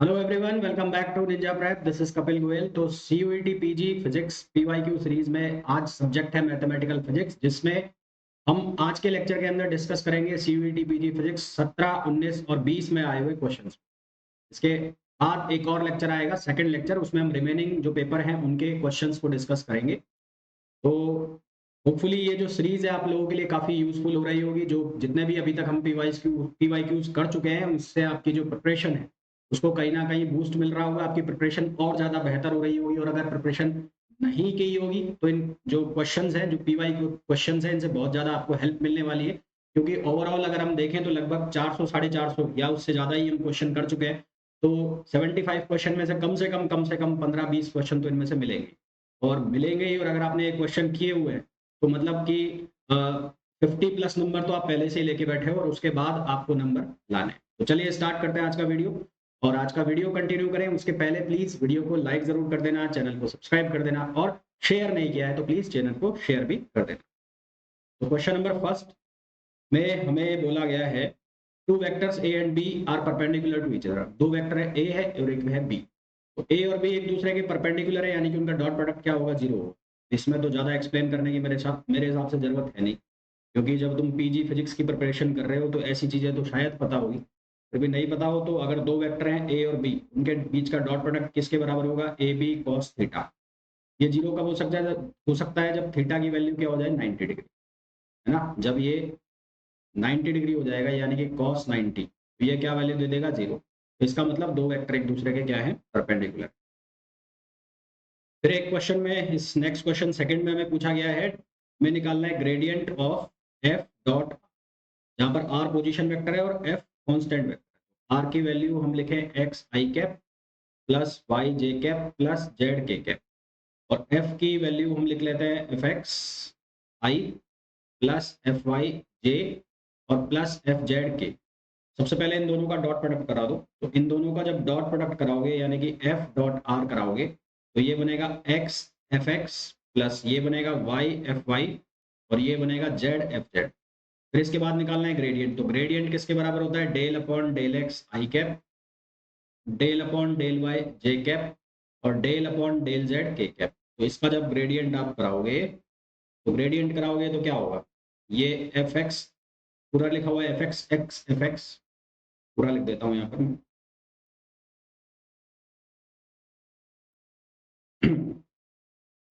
Hello everyone, welcome back to Ninja Prep. This is Kapil Goyal. तो CUET PG physics PYQ series में आज subject है mathematical physics, जिसमें हम आज के लेक्चर के अंदर डिस्कस करेंगे सीयूईटी पीजी फिजिक्स 17, 19 और 20 में आए हुए क्वेश्चंस। इसके बाद एक और लेक्चर आएगा, सेकंड लेक्चर, उसमें हम रिमेनिंग जो पेपर हैं उनके क्वेश्चंस को डिस्कस करेंगे। तो होपफुली ये जो सीरीज है आप लोगों के लिए काफ़ी यूजफुल हो रही होगी। जो जितने भी अभी तक हम पीवाईक्यूज कर चुके हैं, उससे आपकी जो प्रिपरेशन है उसको कहीं ना कहीं बूस्ट मिल रहा होगा, आपकी प्रिपरेशन और ज़्यादा बेहतर हो रही होगी। और अगर प्रिपरेशन नहीं की होगी तो इन जो क्वेश्चंस हैं, जो पीवाईक्यू क्वेश्चंस हैं, इनसे बहुत ज़्यादा आपको हेल्प मिलने वाली है। क्योंकि ओवरऑल अगर हम देखें तो लगभग 400, 450 या उससे ज़्यादा ही हम क्वेश्चन कर चुके हैं। तो 75 क्वेश्चन में से कम 15-20 क्वेश्चन तो इनमें से मिलेंगे और मिलेंगे ही। और अगर आपने एक क्वेश्चन किए हुए हैं तो मतलब कि 50 प्लस नंबर तो आप पहले से ही लेके बैठे हो और उसके बाद आपको नंबर लाने हैं। तो चलिए स्टार्ट करते हैं आज का वीडियो। और आज का वीडियो कंटिन्यू करें उसके पहले प्लीज वीडियो को लाइक जरूर कर देना, चैनल को सब्सक्राइब कर देना और शेयर नहीं किया है तो प्लीज चैनल को शेयर भी कर देना। तो क्वेश्चन नंबर फर्स्ट में हमें बोला गया है two vectors A and B are perpendicular to each other. दो वेक्टर है, ए है और एक है बी। तो ए और बी एक दूसरे के परपेंडिकुलर है, यानी कि उनका डॉट प्रोडक्ट क्या होगा, जीरो होगा। इसमें तो ज्यादा एक्सप्लेन करने की मेरे हिसाब से जरूरत है नहीं, क्योंकि जब तुम पीजी फिजिक्स की प्रिपरेशन कर रहे हो तो ऐसी चीजें तो शायद पता होगी। फिर भी नहीं पता हो तो अगर दो वेक्टर हैं ए और बी, उनके बीच का डॉट प्रोडक्ट किसके बराबर होगा, ए बी कॉस थीटा। ये जीरो कब हो सकता है जब थीटा की वैल्यू क्या हो जाए, 90 डिग्री, है ना। जब ये 90 डिग्री हो जाएगा यानी कि cos 90, तो ये क्या वैल्यू दे देगा, जीरो। तो इसका मतलब दो वेक्टर एक दूसरे के क्या है, परपेंडिकुलर। फिर एक क्वेश्चन में, इस नेक्स्ट क्वेश्चन सेकंड में हमें पूछा गया है, हमें निकालना है ग्रेडियंट ऑफ एफ डॉट, जहां पर आर पोजीशन वेक्टर है और एफ कांस्टेंट वेक्टर है। आर की वैल्यू हम लिखें x i cap plus Y j cap plus Z k cap, और एफ की वैल्यू हम लिख लेते हैं एफ एक्स आई प्लस एफ वाई जे और प्लस एफ जेड के। सबसे पहले इन दोनों का डॉट प्रोडक्ट करा दो। तो इन दोनों का जब डॉट प्रोडक्ट कराओगे यानी कि एफ डॉट आर कराओगे तो ये बनेगा एक्स एफ एक्स प्लस ये बनेगा वाई एफ वाई और ये बनेगा जेड एफ जेड। फिर इसके बाद निकालना है ग्रेडियंट। तो ग्रेडियंट किसके बराबर होता है, del upon del x i cap, del upon del y j cap और del upon del z k cap. तो इसका जब ग्रेडियंट आप कराओगे तो ग्रेडियंट कराओगे तो क्या होगा, ये एफ एक्स पूरा लिखा हुआ है, F x x f x पूरा लिख देता हूँ यहाँ पर।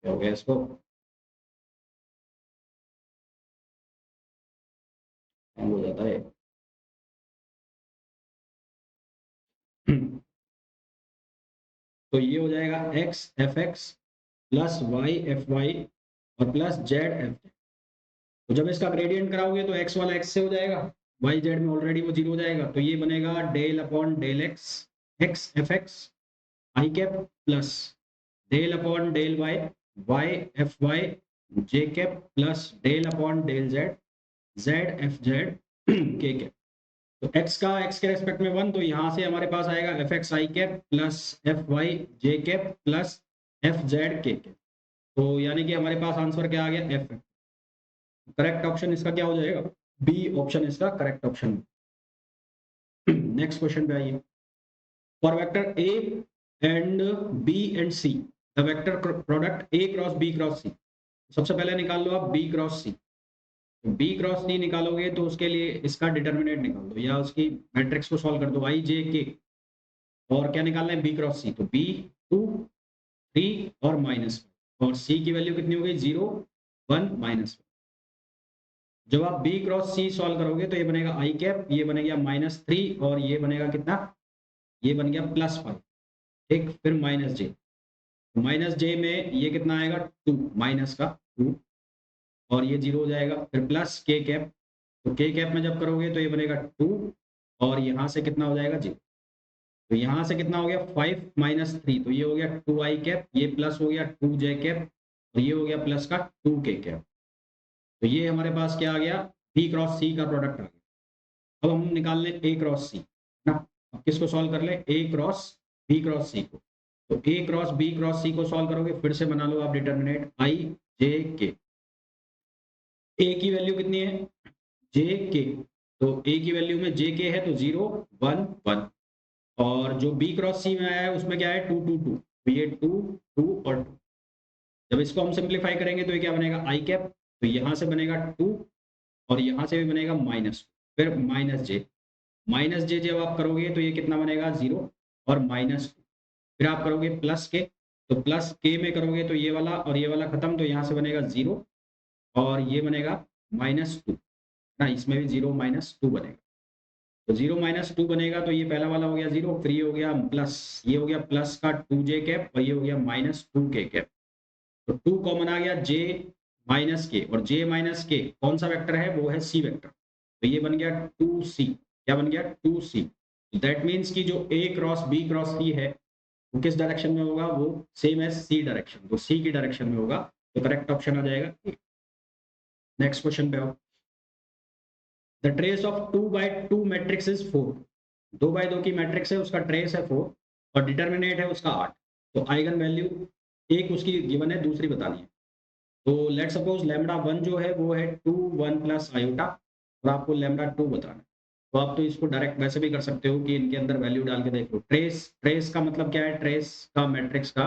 क्या हो गया इसको, हैंग हो जाता है। तो ये हो जाएगा x f x plus y f y और प्लस जेड एफ जेड। तो जब इसका ग्रेडियंट कराओगे तो एक्स वाला एक्स से हो जाएगा, वाई जेड में ऑलरेडी वो जीरो हो जाएगा। तो ये बनेगा del upon del x x f x i cap plus del upon del y y f y j cap plus del upon del z z f z k cap. तो x का x के respect में 1, तो यहाँ से हमारे पास आएगा f x i cap plus f y j cap plus f z k cap. तो यानी कि हमारे पास आंसर क्या आ गया, एफ। करेक्ट ऑप्शन इसका क्या हो जाएगा, बी ऑप्शन इसका करेक्ट ऑप्शन। नेक्स्ट क्वेश्चन पे आइए। For vector A and B and C, the vector product A cross B cross C. सबसे पहले निकाल लो आप B cross C. B cross C निकालोगे तो उसके लिए इसका डिटर्मिनेंट निकाल दो या उसकी मैट्रिक्स को सॉल्व कर दो, आई जे के। और क्या निकालना है, बी क्रॉस सी। तो बी 2 3 और माइनस, और सी की वैल्यू कितनी हो गई, 0 1 माइनस। जब आप बी क्रॉस सी सॉल्व करोगे तो ये बनेगा आई कैप, ये बनेगा -3 और ये बनेगा कितना, ये बन गया +5। ठीक, फिर माइनस जे, माइनस जे में ये कितना आएगा, 2 माइनस का 2 और ये 0 हो जाएगा। फिर प्लस के कैप, तो के कैप में जब करोगे तो ये बनेगा 2 और यहाँ से कितना हो जाएगा, 0। तो यहाँ से कितना हो गया, 5 माइनस 3, तो ये हो गया 2 आई कैप, ये प्लस हो गया 2 जे कैप और ये हो गया प्लस का 2 के कैप। तो ये हमारे पास क्या आ गया, बी क्रॉस सी का प्रोडक्ट आ गया। अब हम निकाल लें ए क्रॉस सी ना। अब किसको सॉल्व कर लें, ए क्रॉस बी क्रॉस सी को। तो ए क्रॉस बी क्रॉस सी को सॉल्व करोगे, फिर से बना लो आप डिटर्मिनेंट आई जे के। ए की वैल्यू कितनी है, जे के। तो ए की वैल्यू में जे के है तो 0 1 1 और जो बी क्रॉस सी में आया है उसमें क्या है 2 2 2, तो ये 2 2 और 2। जब इसको हम सिंप्लीफाई करेंगे तो ये क्या बनेगा आई कैप, तो यहाँ से बनेगा 2 और यहाँ से भी बनेगा माइनस, फिर माइनस जे जब आप करोगे तो ये कितना बनेगा 0 और -2। फिर आप करोगे प्लस के, तो प्लस के में करोगे तो ये वाला और ये वाला खत्म, तो यहाँ से बनेगा 0 और ये बनेगा -2 ना, इसमें भी 0 -2 बनेगा। तो 0 -2 बनेगा तो ये पहला वाला हो गया 0, फिर ये हो गया प्लस, ये हो गया प्लस का 2j कैप और ये हो गया -2k कैप। तो 2 कॉमन आ गया j माइनस के, और j माइनस के कौन सा वेक्टर है, वो है c वेक्टर, तो ये बन गया 2c। क्या बन गया 2c। दैट मीन्स कि जो a cross b cross c है वो किस डायरेक्शन में होगा, वो सेम एज c डायरेक्शन, तो c की डायरेक्शन में होगा, तो करेक्ट ऑप्शन आ जाएगा। नेक्स्ट क्वेश्चन पे आओ। The trace of 2 by 2 matrix is 4। 2 by 2 की मैट्रिक्स है, उसका ट्रेस है 4 और डिटर्मिनेट है उसका 8। तो आइगन वैल्यू एक उसकी गिवन है, दूसरी बतानी है। तो लेट सपोज लैम्डा 1 जो है वो है 2 1 प्लस आयोटा, और आपको लैम्डा 2 बताना है। तो आप तो इसको डायरेक्ट वैसे भी कर सकते हो कि इनके अंदर वैल्यू डाल के देख लो। ट्रेस का मतलब क्या है, ट्रेस का मैट्रिक्स का,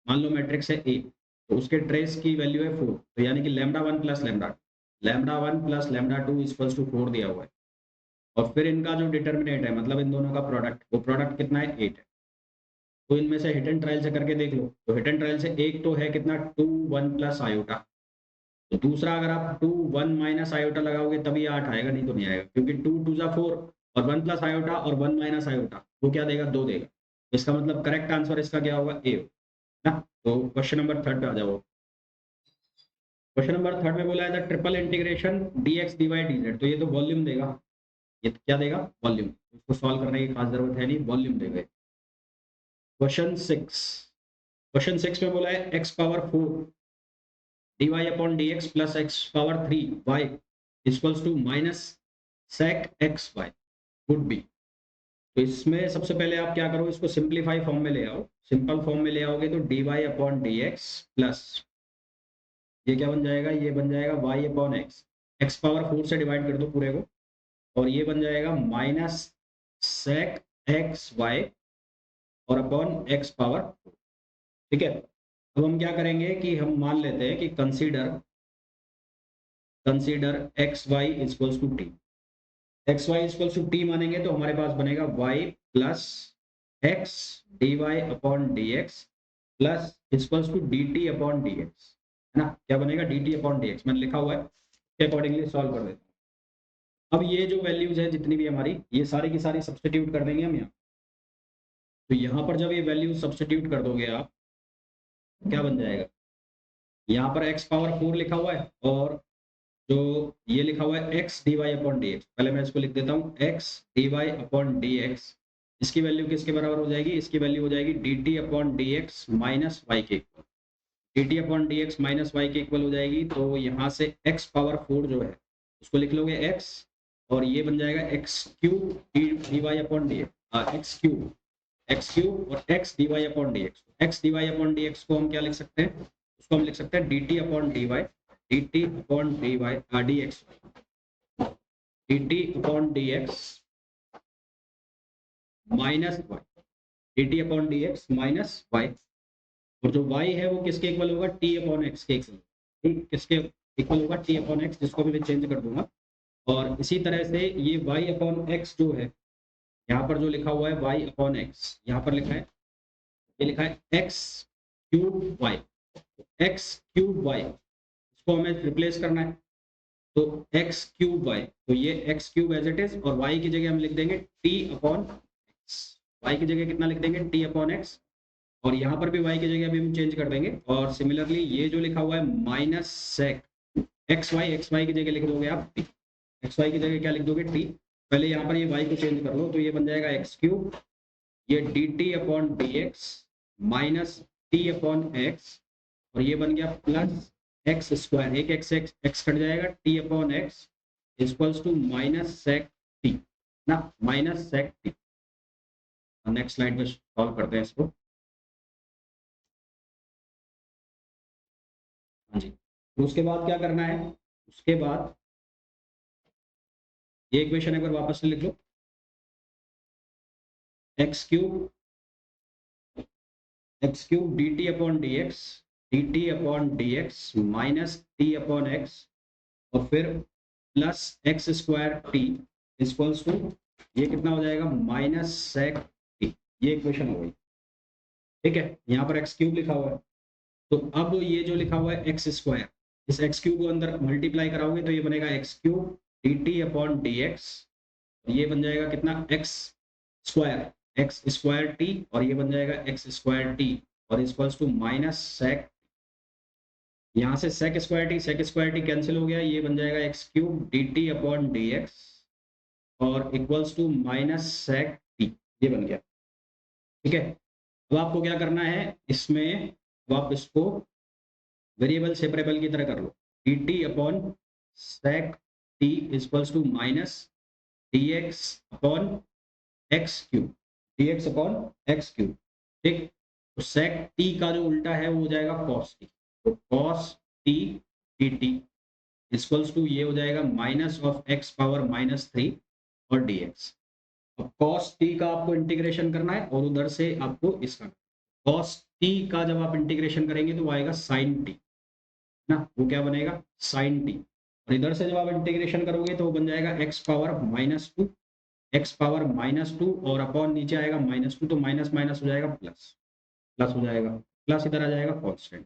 मान लो मैट्रिक्स है ए, तो उसके ट्रेस की वैल्यू है 4, तो यानी कि lambda 1 plus lambda 2 equals to 4 दिया हुआ है। और फिर इनका जो डिटर्मिनेंट है, मतलब इन दोनों का प्रोडक्ट, वो प्रोडक्ट कितना है 8 है। तो इनमें से हिट एंड ट्रायल से करके देख लो, तो हिट एंड ट्रायल से एक तो है कितना 2 1 प्लस आयोटा, तो दूसरा अगर आप 2 1 माइनस आयोटा लगाओगे तभी 8 आएगा, नहीं तो नहीं आएगा, क्योंकि 2 2 जा 4 और 1 प्लस आयोटा और 1 माइनस आयोटा वो क्या देगा, 2 देगा। तो इसका मतलब करेक्ट आंसर इसका क्या होगा, ए ना। तो क्वेश्चन नंबर 3 पे आ जाओ। क्वेश्चन नंबर 3 में बोला है the triple integration dx dy dz, तो ये तो वॉल्यूम देगा, ये क्या देगा, वॉल्यूम। इसको सॉल्व करने की खास जरूरत है नहीं, वॉल्यूम देगा। क्वेश्चन 6 में बोला है x power 4 dy upon dx plus x power 3 y equals to minus sec x y would be. तो इसमें सबसे पहले आप क्या करो, इसको सिंप्लीफाई फॉर्म में ले आओ। सिंपल फॉर्म में ले आओगे तो dy अपॉन dx प्लस ये क्या बन जाएगा, ये बन जाएगा y अपॉन x पावर 4 से डिवाइड कर दो पूरे को, और ये बन जाएगा माइनस sec x y और अपॉन x पावर 4। ठीक है, अब हम क्या करेंगे कि हम मान लेते हैं कि consider x y equals to t. X y equals to t मानेंगे तो हमारे पास बनेगा y plus x d y upon d x plus equals to d t upon d x, है ना। क्या बनेगा, d t upon d x मैंने लिखा हुआ है, के अकॉर्डिंगली सॉल्व कर देते हैं। अब ये जो वैल्यूज है जितनी भी हमारी, ये सारी की सारी सब्सटीट्यूट कर देंगे हम यहाँ। तो यहाँ पर जब ये वैल्यू सब्सटीट्यूट कर दोगे आप, क्या बन जाएगा, यहाँ पर x पावर 4 लिखा हुआ है और जो ये लिखा हुआ है x dy upon d x, पहले मैं इसको लिख देता हूँ x dy upon d x. इसकी वैल्यू किसके बराबर हो जाएगी, इसकी वैल्यू हो जाएगी dt upon d x minus y के equal. dt upon d x minus y के इक्वल हो जाएगी, तो यहाँ से x पावर 4 जो है उसको लिख लोगे x, और ये बन जाएगा x cube d y upon d x cube और x dy upon d x. X dy upon d x को हम क्या लिख सकते हैं, उसको हम लिख सकते हैं dt upon d y, dt upon d y d x, dt upon d x minus y, dt upon d x minus y. और जो y है वो किसके इक्वल होगा, t अपॉन एक्स के इक्वल, ठीक, किसके इक्वल होगा, t अपॉन एक्स, जिसको भी मैं चेंज कर दूंगा। और इसी तरह से ये y अपॉन एक्स जो है, यहाँ पर जो लिखा हुआ है y अपॉन एक्स, यहाँ पर लिखा है, ये लिखा है x cube y, x cube y, इसको हमें रिप्लेस करना है। तो एक्स क्यूब वाई, तो ये x cube as it is, और वाई की जगह हम लिख देंगे टी अपॉन एक्स। वाई की जगह कितना लिख देंगे, टी अपॉन एक्स, और यहाँ पर भी वाई की जगह भी हम चेंज कर देंगे। और सिमिलरली ये जो लिखा हुआ है माइनस सेक एक्स वाई की जगह लिख दोगे आप टी, एक्स वाई की जगह क्या लिख दोगे, टी। पहले यहाँ पर ये वाई को चेंज कर लो, तो ये बन जाएगा एक्स क्यूब, ये d t upon d x minus t upon x, और ये बन गया प्लस एक्स स्क्वायर, एक एक्स एक्स कट जाएगा, t upon x equals to minus sec t ना, minus sec t. Next slide पे सॉल्व करते हैं इसको। हाँ जी, तो उसके बाद क्या करना है, उसके बाद ये इक्वेशन एक बार वापस से लिख लो। X cube d t upon d x minus t upon x और फिर plus x square t equals to ये कितना हो जाएगा माइनस सेक टी। ये इक्वेशन हो गई, ठीक है। यहाँ पर एक्स क्यूब लिखा हुआ है, तो अब ये जो लिखा हुआ है एक्स स्क्वायर, इस एक्स क्यूब को अंदर मल्टीप्लाई कराओगे तो ये बनेगा x cube d t upon d x, ये बन जाएगा कितना एक्स स्क्वायर टी और ये बन जाएगा एक्स स्क्वायर टी और इक्वल्स टू माइनस सेक। यहाँ से सेक स्क्वायर टी कैंसिल हो गया, ये बन जाएगा x cube d t upon d x और equals to minus sec t, ये बन गया, ठीक है। अब आपको क्या करना है इसमें, अब आप इसको वेरिएबल सेपरेबल की तरह कर लो, d t upon sec t equals to minus d x upon x cube, d x upon x cube, ठीक। तो सेक टी का जो उल्टा है वो हो जाएगा कॉस टी, तो cos t d t equals to ये हो जाएगा minus of x power minus 3 और डी एक्स। अब कॉस टी का आपको इंटीग्रेशन करना है और उधर से आपको इसका कॉस टी का जब आप इंटीग्रेशन करेंगे तो वो आएगा साइन टी ना, वो क्या बनेगा साइन टी और इधर से जब आप इंटीग्रेशन करोगे तो वो बन जाएगा एक्स पावर माइनस टू और अपॉन नीचे आएगा माइनस टू, तो माइनस माइनस हो जाएगा प्लस, प्लस हो जाएगा प्लस, इधर आ जाएगा कॉन्स्टेंट।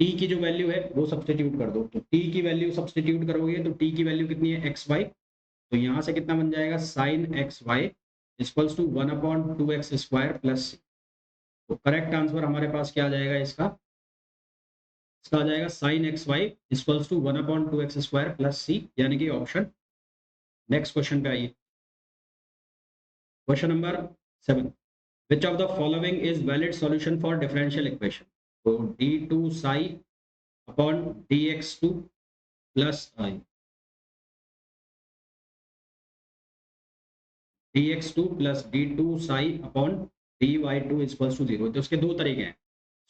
टी की जो वैल्यू है वो सब्स्टिट्यूट कर दो, तो टी की वैल्यू सब्स्टिट्यूट करोगे तो टी की वैल्यू कितनी है एक्स वाई, तो यहाँ से कितना बन जाएगा sine x y equals to 1/2x square plus C. तो करेक्ट आंसर हमारे पास क्या आ जाएगा इसका आ जाएगा sine x y equals to 1/2x square plus C, यानी कि ऑप्शन। नेक्स्ट क्वेश्चन पे आइए, question number 7, which of the following is valid solution for differential equation? तो d2 psi upon dx2 plus I, dx2 plus d2 psi upon dy2 equals to 0। तो उसके दो तरीके हैं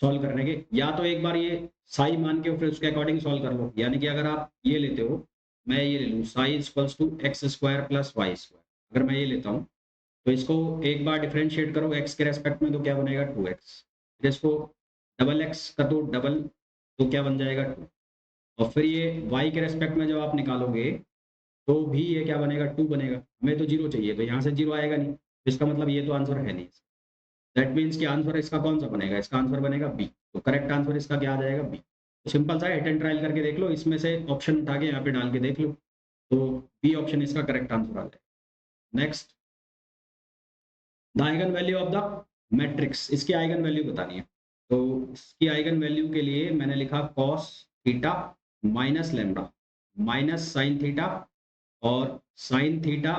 सॉल्व करने के, या तो एक बार ये साई मान के फिर उसके अकॉर्डिंग सॉल्व कर लो, यानी कि अगर आप ये लेते हो, मैं ये ले लूँ psi equals to x square plus y square, अगर मैं ये लेता हूँ तो इसको एक बार डिफरेंशिएट करो एक्स के रेस्पेक्ट में तो क्या बनेगा 2x, फिर इसको डबल एक्स कर दो डबल तो क्या बन जाएगा 2, और फिर ये y के रेस्पेक्ट में जब आप निकालोगे तो भी ये क्या बनेगा 2 बनेगा। हमें तो 0 चाहिए, तो यहाँ से 0 आएगा नहीं, तो इसका मतलब ये तो आंसर है नहीं। दैट मीन्स कि आंसर इसका कौन सा बनेगा, इसका आंसर बनेगा बी। तो करेक्ट आंसर इसका क्या आ जाएगा बी। तो सिंपल सा हिट एंड ट्रायल करके देख लो, इसमें से ऑप्शन उठा के यहाँ पे डाल के देख लो, तो बी ऑप्शन इसका करेक्ट आंसर आ जाएगा। Next, the eigen value of the matrix, इसकी आइगन वैल्यू बतानी है। तो इसकी आइगन वैल्यू के लिए मैंने लिखा cos theta minus lambda minus sine theta और sine theta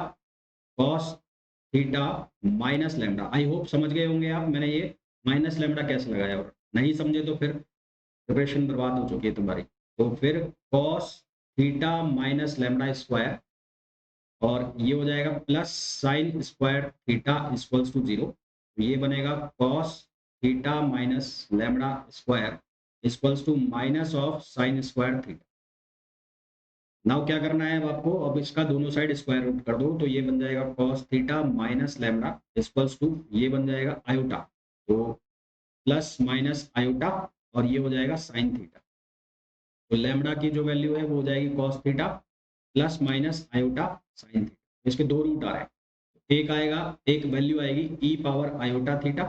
cos theta minus lambda. I hope समझ गए होंगे आप मैंने ये माइनस लैम्डा कैसे लगाया, और नहीं समझे तो फिर प्रिपरेशन बर्बाद हो चुकी है तुम्हारी। तो फिर cos theta minus lambda square और ये हो जाएगा plus sine square theta equals to 0, ये बनेगा cos theta minus lambda square equals to minus of sine square theta. Now क्या करना है अब आपको, अब इसका दोनों साइड स्क्वायर रूट कर दो, तो ये बन जाएगा cos theta minus lambda equals to ये बन जाएगा आयोटा, तो प्लस माइनस आयोटा और ये हो जाएगा साइन थीटा। तो लैम्डा की जो वैल्यू है वो हो जाएगी cos theta plus minus iota sine theta. इसके दो रूट आ रहे हैं, एक आएगा, एक वैल्यू आएगी ई पावर आयोटा थीटा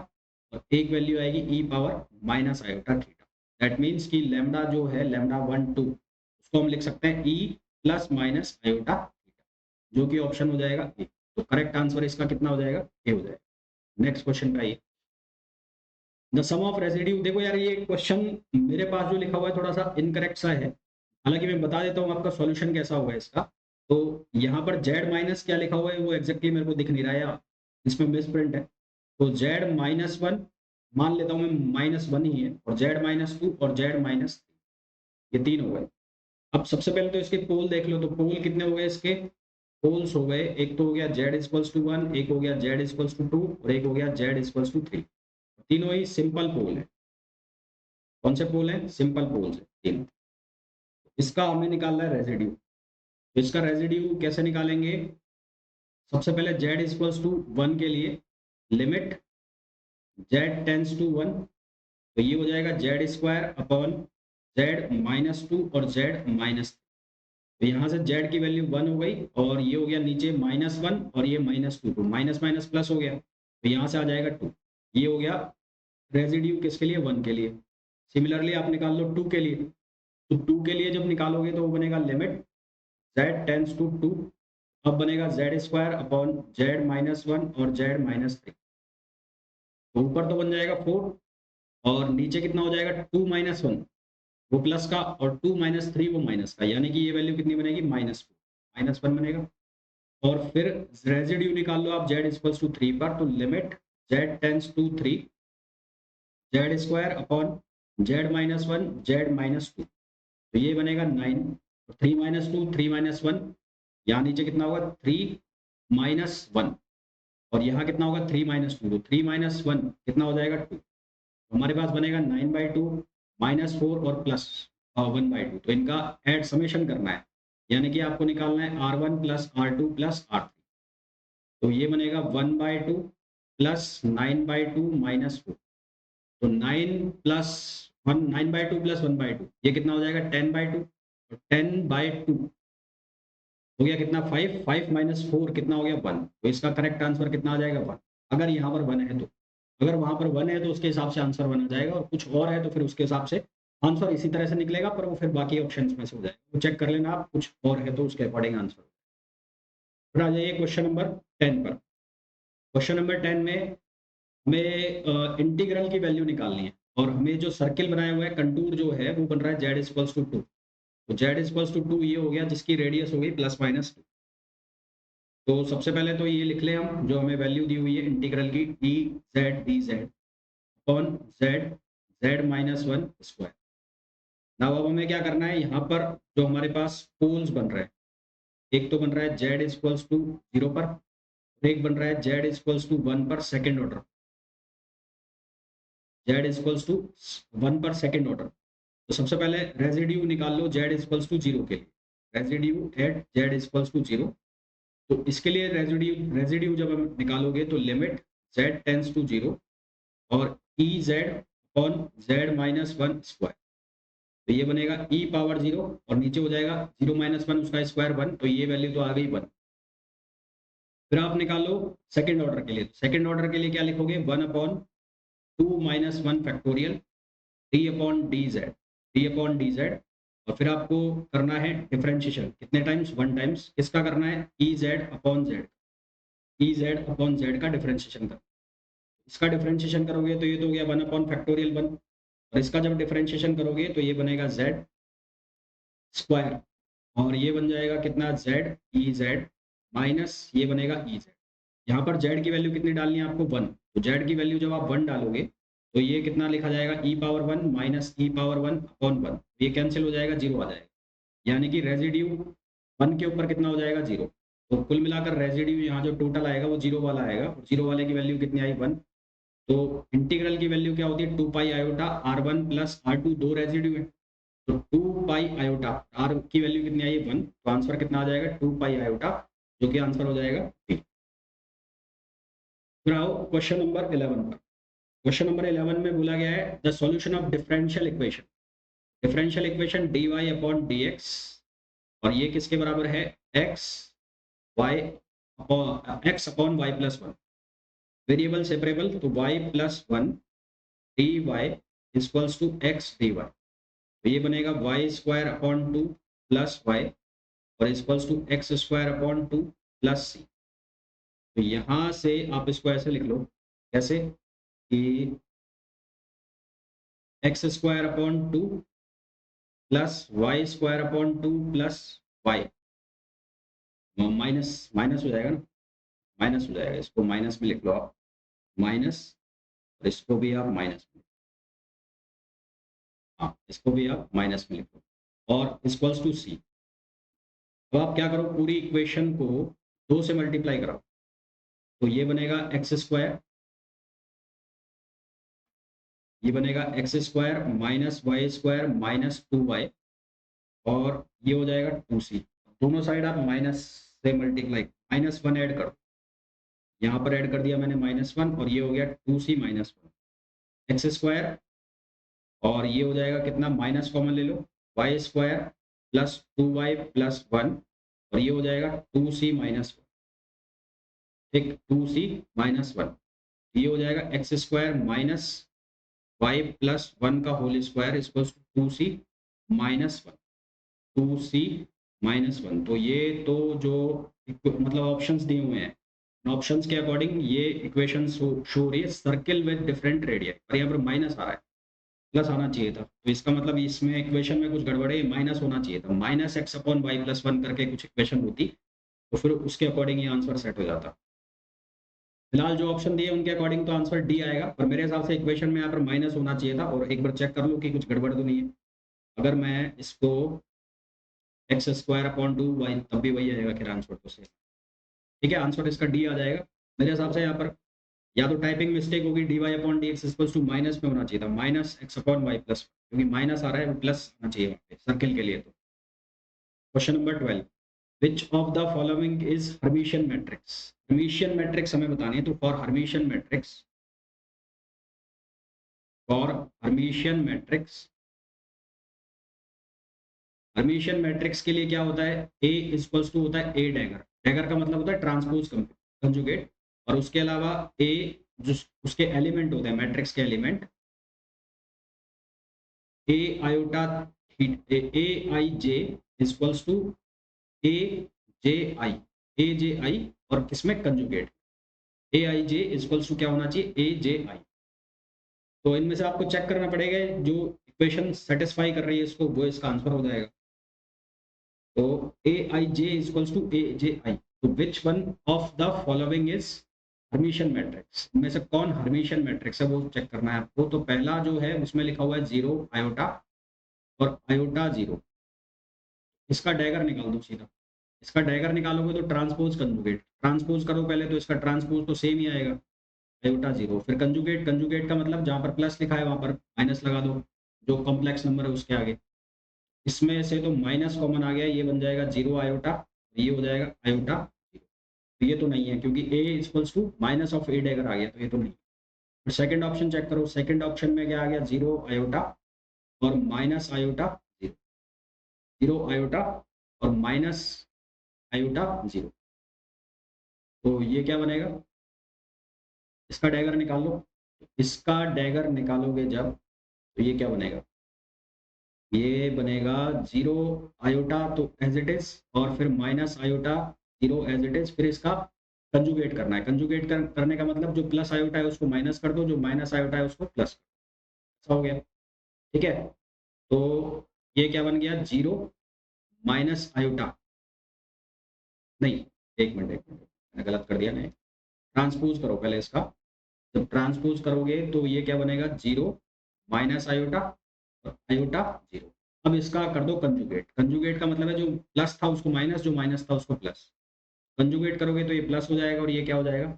और एक वैल्यू आएगी e power minus iota theta. That means कि लैम्डा जो है लैम्डा 1 2 उसको हम लिख सकते हैं E plus minus iota theta, जो कि ऑप्शन हो जाएगा ए। तो करेक्ट आंसर इसका कितना हो जाएगा ए हो जाएगा। नेक्स्ट क्वेश्चन पे आइए, द सम ऑफ रेसिड्यू। देखो यार ये क्वेश्चन मेरे पास जो लिखा हुआ है थोड़ा सा इनकरेक्ट सा है, हालांकि मैं बता देता हूँ आपका सॉल्यूशन कैसा होगा इसका। तो यहाँ पर जेड माइनस क्या लिखा हुआ है वो एग्जैक्टली मेरे को दिख नहीं रहा है, इसमें मिस प्रिंट है। तो जेड माइनस 1 मान लेता हूँ मैं, -1 ही है, और जेड -2 और जेड -3, ये 3 हो गए। अब सबसे पहले तो इसके पोल देख लो, तो पोल कितने हो गए इसके पोल्स हो गए, एक तो हो गया जेड इक्वल्स टू 1, एक हो गया जेड इक्वल्स टू 2 और एक हो गया जेड इक्वल्स टू 3। तीनों ही सिंपल पोल है। कौन से पोल है, सिंपल पोल्स है तीनों। इसका हमें निकालना है रेसिड्यू। तो इसका रेसिड्यू कैसे निकालेंगे, सबसे पहले जेड इक्वल्स टू 1 के लिए लिमिट जेड टेंस टू 1, तो ये हो जाएगा Z square upon Z minus two और जेड माइनस, तो यहाँ से जेड की वैल्यू 1 हो गई और ये हो गया नीचे -1 और ये -2, तो माइनस माइनस प्लस हो गया, तो यहाँ से आ जाएगा 2। ये हो गया रेजिड्यू किसके लिए? 1 के लिए। सिमिलरली आप निकाल लो 2 के लिए, तो 2 के लिए जब निकालोगे तो वो बनेगा लिमिट जेड टेंस टू 2, अब बनेगा जेड स्क्वायर अपॉन जेड -1 और जेड -3, तो ऊपर तो बन जाएगा 4 और नीचे कितना हो जाएगा 2 - 1 वो प्लस का और 2 - 3 वो माइनस का, यानी कि ये वैल्यू कितनी बनेगी? -4 -1 बनेगा। और फिर रेजिड्यू निकाल लो आप जेड इक्वल्स टू 3 पर, तो limit z tends to 3 z square upon z -1 z -2, तो ये बनेगा 9, 3 - 2 3 - 1, यहाँ नीचे कितना होगा 3 -1 और यहाँ कितना होगा 3 - 2, तो 3 - 1 कितना हो जाएगा 2, हमारे पास बनेगा 9/2 -4 और प्लस 1/2, तो इनका ऐड समेशन करना है, यानी कि आपको निकालना है R1 plus R2 plus R3, तो ये बनेगा 1/2 प्लस 9/2 -4, तो 9 प्लस 1 9/2 प्लस 1/2 ये कितना हो जाएगा 10/2, तो 10/2 हो गया कितना 5 5 - 4 कितना हो गया 1, तो इसका करेक्ट आंसर कितना आ जाएगा 1, अगर यहाँ पर 1 है तो। अगर वहाँ पर 1 है तो उसके हिसाब से आंसर 1 आ जाएगा और कुछ और है तो फिर उसके हिसाब से आंसर इसी तरह से निकलेगा, पर वो फिर बाकी ऑप्शंस में से हो जाएगा, तो चेक कर लेना आप, कुछ और है तो उसके अकॉर्डिंग आंसर। फिर आ जाइए क्वेश्चन नंबर 10 पर। क्वेश्चन नंबर 10 में हमें इंटीग्रल की वैल्यू निकालनी है और हमें जो सर्किल बनाया हुआ है कंटूर जो है वो बन रहा है जेड इक्वल्स टू 2, तो जेड इक्वल्स टू 2 ये हो गया जिसकी रेडियस हो गई +-2, तो सबसे पहले तो ये लिख लें हम जो हमें वैल्यू दी हुई है इंटीग्रल की D Z upon Z Z -1 square. Now अब हमें क्या करना है, यहाँ पर जो हमारे पास पोल्स बन रहे हैं, एक तो बन रहा है जेड इक्वल्स टू 0 पर, एक बन रहा है जेड इक्वल्स टू 1 पर second order, z equals to 1 पर सेकेंड ऑर्डर। तो सबसे पहले रेजिड्यू निकाल लो जेड इक्वल्स टू 0 के लिए, residue at z equals to 0, तो इसके लिए रेजिड्यू रेजिड्यू जब हम निकालोगे तो लिमिट जेड टेंस टू 0 और E Z upon z -1 square, तो ये बनेगा ई पावर 0 और नीचे हो जाएगा 0 - 1 उसका स्क्वायर 1, तो ये वैल्यू तो आ गई 1। फिर आप निकालो सेकंड ऑर्डर के लिए, सेकंड ऑर्डर के लिए क्या लिखोगे 1/2 - 1 factorial D upon D Z, और फिर आपको करना है डिफरेंशिएशन कितने टाइम्स 1 टाइम्स, किसका करना है ई जेड अपॉन जेड का डिफरेंशिएशन करना, इसका डिफरेंशिएशन करोगे तो ये तो हो गया 1/(1) और इसका जब डिफरेंशिएशन करोगे तो ये बनेगा जेड स्क्वायर और ये बन जाएगा कितना जेड ई जेड माइनस ये बनेगा ई जेड। यहाँ पर जेड की वैल्यू कितनी डालनी है आपको 1, तो जेड की वैल्यू जब आप 1 डालोगे तो ये कितना लिखा जाएगा ई पावर 1 माइनस ई पावर 1 अपॉन 1, ये कैंसिल हो जाएगा 0 आ जाएगा, यानी कि रेजिड्यू 1 के ऊपर कितना हो जाएगा 0, तो कुल मिलाकर रेजिड्यू यहाँ जो टोटल आएगा वो 0 वाला आएगा और 0 वाले की वैल्यू कितनी आई 1, तो इंटीग्रल की वैल्यू क्या होती है 2 पाई आयोटा R1 प्लस R2, दो रेजिड्यू है, तो 2 पाई आयोटा R की वैल्यू कितनी आई 1, तो आंसर कितना आ जाएगा 2 पाई आयोटा, जो कि आंसर हो जाएगा 3। फिर आओ क्वेश्चन नंबर 11 पर। क्वेश्चन नंबर 11 में बोला गया है the solution of differential equation dy upon dx, और ये किसके बराबर है x upon y plus 1, variable separable, तो y plus 1 dy equals to x dy, तो ये बनेगा y square upon 2 plus y और equals to x square upon 2 plus C, तो यहाँ से आप इसको ऐसे लिख लो कैसे कि x square upon 2 plus y square upon 2 plus y, minus minus हो जाएगा ना, माइनस हो जाएगा, इसको माइनस में लिख लो आप, माइनस और इसको भी आप माइनस में, हाँ इसको भी आप माइनस में लिखो और इक्वल्स टू सी। तो आप क्या करो पूरी इक्वेशन को 2 से मल्टीप्लाई कराओ, तो ये बनेगा एक्स स्क्वायर, ये बनेगा x square minus y square minus 2y और ये हो जाएगा 2c, दोनों साइड आप माइनस से मल्टीप्लाई -1 ऐड करो, यहाँ पर ऐड कर दिया मैंने -1 और ये हो गया 2c - 1 एक्स स्क्वायर, और ये हो जाएगा कितना, माइनस कॉमन ले लो, y square plus 2y plus 1, और ये हो जाएगा 2c - 1, ठीक, 2c - 1, ये हो जाएगा x square minus y plus 1 का whole square equals to 2c - 1, 2c - 1। तो ये तो जो मतलब ऑप्शंस दिए हुए हैं, ऑप्शंस के अकॉर्डिंग ये इक्वेशन शो हो रही है सर्किल विद डिफरेंट रेडियस, और यहाँ पर माइनस आ रहा है, प्लस आना चाहिए था, तो इसका मतलब इसमें इक्वेशन में कुछ गड़बड़ है, माइनस होना चाहिए था, minus x upon y plus 1 करके कुछ इक्वेशन होती, तो फिर उसके अकॉर्डिंग ये आंसर सेट हो जाता। फिलहाल जो ऑप्शन दिए उनके अकॉर्डिंग तो आंसर डी आएगा, पर मेरे हिसाब से इक्वेशन में यहाँ पर माइनस होना चाहिए था, और एक बार चेक कर लो कि कुछ गड़बड़ तो नहीं है। अगर मैं इसको एक्स स्क्वायर अपॉन 2y, तब भी वही आएगा, फिर आंसर तो सेम, ठीक है, आंसर इसका डी आ जाएगा मेरे हिसाब से। यहाँ पर या तो टाइपिंग मिस्टेक होगी, dy upon dx equals to minus में होना चाहिए था, minus x upon y plus, क्योंकि माइनस आ रहा है, प्लस आना चाहिए वहाँ पे सर्किल के लिए। तो question number 12, which of the following is Hermitian matrix. Hermitian matrix हमें बतानी है, तो for Hermitian matrix, for Hermitian matrix, Hermitian matrix के लिए क्या होता है, A इक्वल्स टू होता है A डैगर, डैगर का मतलब होता है ट्रांसपोज कंजुगेट, और उसके अलावा A जो उसके एलिमेंट होते हैं, मैट्रिक्स के element, A iota A i j equals to A j i, A j i, और किसमें conjugate, A i j equals to क्या होना चाहिए, A जे आई। तो इनमें से आपको चेक करना पड़ेगा, जो इक्वेशन सेटिस्फाई कर रही है इसको, वो इसका आंसर हो जाएगा। तो ए आई जे इक्वल्स टू ए जे आई, तो which one of the following is Hermitian matrix, इनमें से कौन हर्मिशियन मैट्रिक्स है वो चेक करना है आपको। तो पहला जो है उसमें लिखा हुआ है 0 आयोटा और आयोटा 0, इसका डैगर निकाल दो सीधा, इसका डैगर निकालोगे तो ट्रांसपोज कंजुगेट, ट्रांसपोज करो पहले, तो इसका ट्रांसपोज तो सेम ही आएगा, आयोटा 0, फिर कंजुगेट, कंजुगेट का मतलब जहां पर प्लस लिखा है वहां पर माइनस लगा दो, जो कॉम्प्लेक्स नंबर है उसके आगे, इसमें से तो माइनस कॉमन आ गया, ये बन जाएगा 0 आयोटा, ये हो जाएगा आयोटा 0, तो ये तो नहीं है, क्योंकि a equals to minus of A dagger आ गया, तो ये तो नहीं। फिर सेकंड ऑप्शन चेक करो, सेकंड ऑप्शन में क्या आ गया, 0 आयोटा और माइनस आयोटा 0, 0 आयोटा और माइनस आयोटा 0, तो ये क्या बनेगा, इसका डैगर निकाल लो, इसका डैगर निकालोगे जब, तो ये क्या बनेगा, ये बनेगा 0 आयोटा तो एज इट इज, और फिर minus iota 0 as it is, फिर इसका कंजुगेट करना है, कंजुगेट करने का मतलब जो प्लस आयोटा है उसको माइनस कर दो, जो माइनस आयोटा है उसको प्लस कर दो, ऐसा हो गया, ठीक है। तो ये क्या बन गया, 0 माइनस आयोटा, नहीं, एक मिनट मैंने गलत कर दिया, नहीं, ट्रांसपोज करो पहले इसका, जब ट्रांसपोज करोगे तो ये क्या बनेगा, 0 माइनस आयोटा और आयोटा 0। अब इसका कर दो कंजुगेट, कंजुगेट का मतलब है जो प्लस था उसको माइनस, जो माइनस था उसको प्लस, कंजुगेट करोगे तो ये प्लस हो जाएगा, और ये क्या हो जाएगा,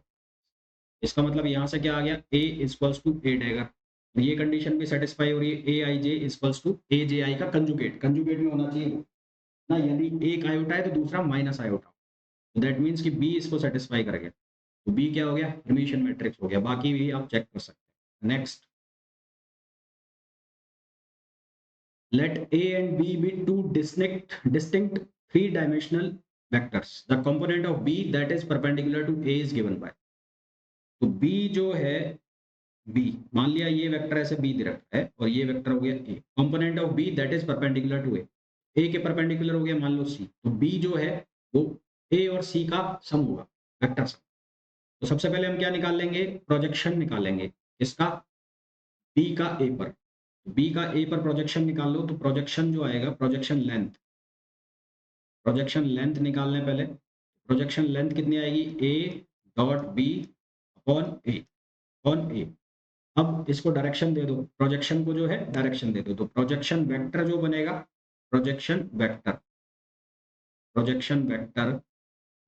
इसका मतलब यहाँ से क्या आ गया, a equals to A dagger, ये कंडीशन भी सेटिस्फाई हो रही है, ए आई जे इक्वल्स टू ए जे आई का कंजुगेट, कंजुगेट में होना चाहिए ना, यदि एक आयोटा है तो दूसरा माइनस आयोटा, दैट मीन्स कि बी इसको सेटिस्फाई कर गया, तो बी क्या हो गया, हर्मिशियन मैट्रिक्स हो गया, बाकी भी आप चेक कर सकते हैं। Next, let A and B be two distinct three-dimensional vectors. The component of B that is perpendicular to A is given by. तो B जो है, B मान लिया ये वेक्टर ऐसे B दे रखा है, और ये वेक्टर हो गया A, component of B that is perpendicular to A के परपेंडिकुलर हो गया मान लो C, तो B जो है वो A और C का सम होगा, वेक्टर सम। तो सबसे पहले हम क्या निकाल लेंगे, प्रोजेक्शन निकालेंगे, इसका B का A पर, बी का ए पर प्रोजेक्शन निकाल लो, तो प्रोजेक्शन जो आएगा, प्रोजेक्शन लेंथ, प्रोजेक्शन लेंथ निकालने पहले, प्रोजेक्शन लेंथ कितनी आएगी, A dot B upon A, upon A. अब इसको डायरेक्शन दे दो, प्रोजेक्शन को जो है डायरेक्शन दे दो, तो प्रोजेक्शन वेक्टर जो बनेगा, प्रोजेक्शन वेक्टर, प्रोजेक्शन वेक्टर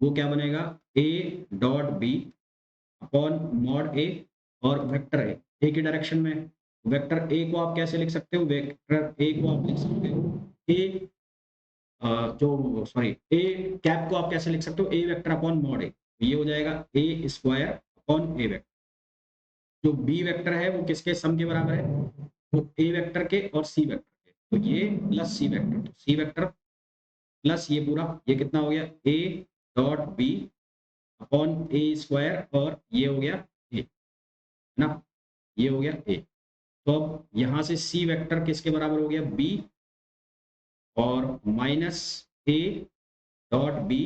वो क्या बनेगा, A dot B upon mod A, और वेक्टर है ए की डायरेक्शन में, वेक्टर ए को आप कैसे लिख सकते हो, वेक्टर ए को आप लिख सकते हो ए जो सॉरी ए कैप को आप कैसे लिख सकते हो, ए वेक्टर अपॉन मॉड ए, तो ये हो जाएगा A square upon A vector. जो बी वेक्टर है वो किसके सम के बराबर है, वो ए वेक्टर के और सी वेक्टर के, तो ये प्लस सी वेक्टर, तो सी वेक्टर प्लस ये पूरा, ये कितना हो गया A dot B upon A square, और ये हो गया ए, है ना, ये हो गया ए। तो अब यहाँ से सी वेक्टर किसके बराबर हो गया बी, और माइनस ए डॉट बी,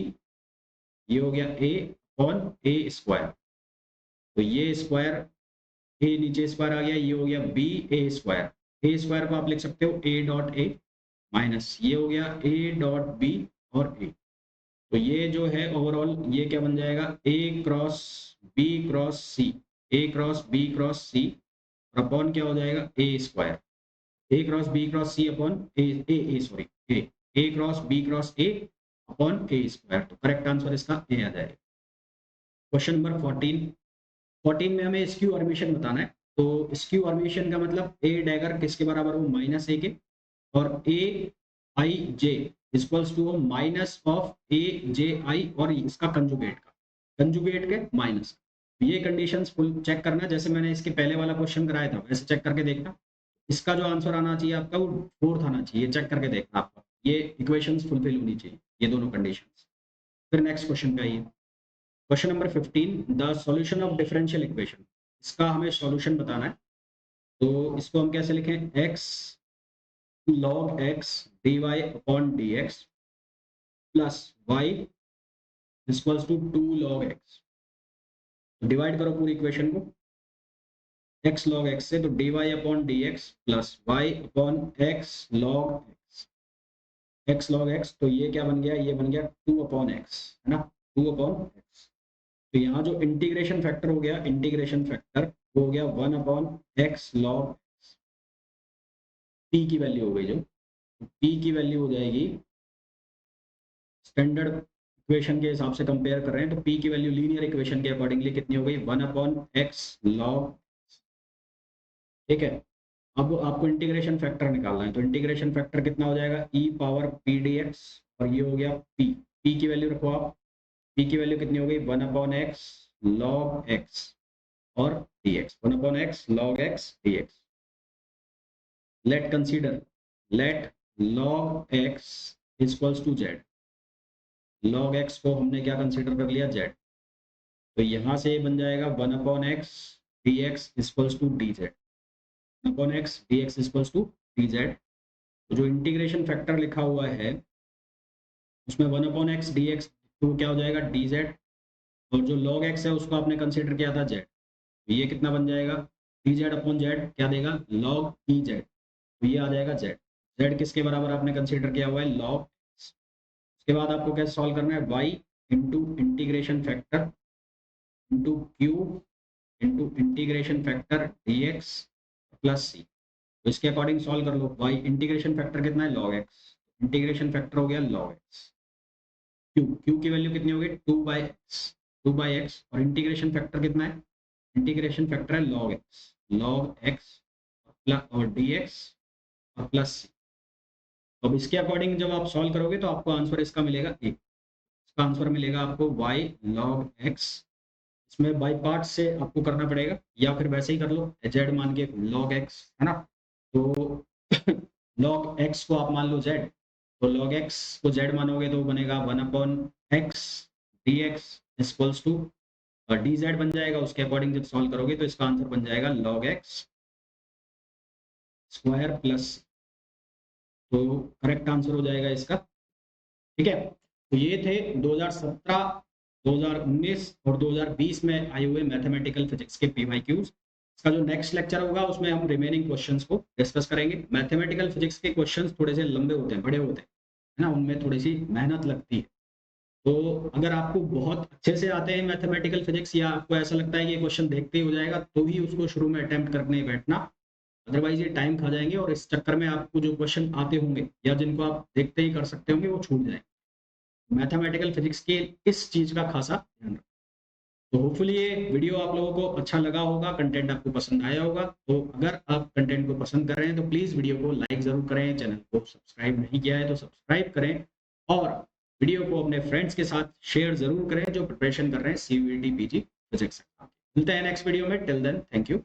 ये हो गया ए अपॉन ए स्क्वायर, तो ये स्क्वायर, ए नीचे स्क्वायर आ गया, ये हो गया बी ए स्क्वायर, ए स्क्वायर को आप लिख सकते हो ए डॉट ए, माइनस ये हो गया ए डॉट बी और ए, तो ये जो है ओवरऑल ये क्या बन जाएगा A cross B cross C, A cross B cross C, और अपॉन क्या हो जाएगा A square, A cross B cross C upon A sorry A cross B cross A upon A square, तो करेक्ट आंसर इसका A आ जाएगा। Question number 14 में हमें skew ऑर्बिशन बताना है। तो स्क्यू ऑर्बिशन का मतलब ए डैगर किसके बराबर हो माइनस ए के, और ए आई j equals to minus of A J i और इसका कंजुगेट का, कंजुगेट के माइनस, ये कंडीशंस फुल चेक करना, जैसे मैंने इसके पहले वाला क्वेश्चन कराया था वैसे चेक करके देखना। इसका जो आंसर आना चाहिए आपका वो फोर्थ आना चाहिए, चेक करके देखना आपका ये इक्वेशंस फुलफिल होनी चाहिए, ये दोनों कंडीशंस। फिर नेक्स्ट क्वेश्चन पे आइए, question number 15, the solution of differential equation, इसका हमें सॉल्यूशन बताना है। तो इसको हम कैसे लिखें, x log x dy upon dx plus y equals to 2 log x, divide करो पूरी इक्वेशन को x log x से, तो dy upon dx plus y upon x log x, तो ये क्या बन गया, ये बन गया 2 अपॉन x, है ना, 2 अपॉन x। तो यहाँ जो इंटीग्रेशन फैक्टर हो गया, इंटीग्रेशन फैक्टर वो हो गया 1 अपॉन x log p की वैल्यू हो गई, जो p की वैल्यू हो जाएगी स्टैंडर्ड इक्वेशन के हिसाब से कंपेयर कर रहे हैं, तो p की वैल्यू लीनियर इक्वेशन के अकॉर्डिंगली कितनी हो गई 1 अपॉन x log, ठीक है। अब आपको इंटीग्रेशन फैक्टर निकालना है, तो इंटीग्रेशन फैक्टर कितना हो जाएगा e पावर p dx, और ये हो गया p की वैल्यू रखो आप, p की वैल्यू कितनी हो गई 1 अपॉन x log x और dx, 1 upon x log x dx। Let consider, let log x equals to z, log x को हमने क्या कंसीडर कर लिया z, तो यहाँ से बन जाएगा 1 upon x dx equals to dz, upon x dx equals to dz। तो जो इंटीग्रेशन फैक्टर लिखा हुआ है उसमें 1 अपॉन x dx तो क्या हो जाएगा dz, और जो log x है उसको आपने कंसीडर किया था z, तो ये कितना बन जाएगा dz अपॉन z क्या देगा log ez, तो ये आ जाएगा z, z किसके बराबर आपने कंसीडर किया हुआ है log x। उसके बाद आपको कैसे सॉल्व करना है y into integration factor into q into integration factor dx plus C, तो इसके अकॉर्डिंग सॉल्व कर लो। y इंटीग्रेशन फैक्टर कितना है log x, इंटीग्रेशन फैक्टर हो गया log x, q की वैल्यू कितनी हो गई 2 बाई x, और इंटीग्रेशन फैक्टर कितना है, इंटीग्रेशन फैक्टर है log x और dx और प्लस सी। अब इसके अकॉर्डिंग जब आप सॉल्व करोगे तो आपको आंसर इसका मिलेगा a, इसका आंसर मिलेगा आपको y log x, इसमें बाई पार्ट से आपको करना पड़ेगा या फिर वैसे ही कर लो z मान के log x, है ना, तो log x को आप मान लो z, तो log x को z मानोगे तो बनेगा 1 upon x dx equals to dz बन जाएगा, उसके अकॉर्डिंग जब सॉल्व करोगे तो इसका आंसर बन जाएगा log x स्क्वायर प्लस, तो करेक्ट आंसर हो जाएगा इसका, ठीक है। तो ये थे 2017, 2019 और 2020 में आए हुए मैथमेटिकल फिजिक्स के PYQs। इसका जो नेक्स्ट लेक्चर होगा उसमें हम रिमेनिंग क्वेश्चंस को डिस्कस करेंगे। मैथमेटिकल फिजिक्स के क्वेश्चंस थोड़े से लंबे होते हैं, बड़े होते हैं, है ना, उनमें थोड़ी सी मेहनत लगती है। तो अगर आपको बहुत अच्छे से आते हैं मैथमेटिकल फिजिक्स, या आपको ऐसा लगता है कि ये क्वेश्चन देखते ही हो जाएगा, तो ही उसको शुरू में अटेम्प्ट करने बैठना, अदरवाइज ये टाइम खा जाएंगे और इस चक्कर में आपको जो क्वेश्चन आते होंगे या जिनको आप देखते ही कर सकते होंगे वो छूट जाएंगे। मैथमेटिकल फिजिक्स के इस चीज का खासा ध्यान रखें। तो होपफुली ये वीडियो आप लोगों को अच्छा लगा होगा, कंटेंट आपको पसंद आया होगा। तो अगर आप कंटेंट को पसंद कर रहे हैं तो प्लीज वीडियो को लाइक जरूर करें, चैनल को सब्सक्राइब नहीं किया है तो सब्सक्राइब करें, और वीडियो को अपने फ्रेंड्स के साथ शेयर जरूर करें जो प्रिपरेशन कर रहे हैं CUET PG फिजिक्स। मिलते हैं नेक्स्ट वीडियो में, टिल देन थैंक यू।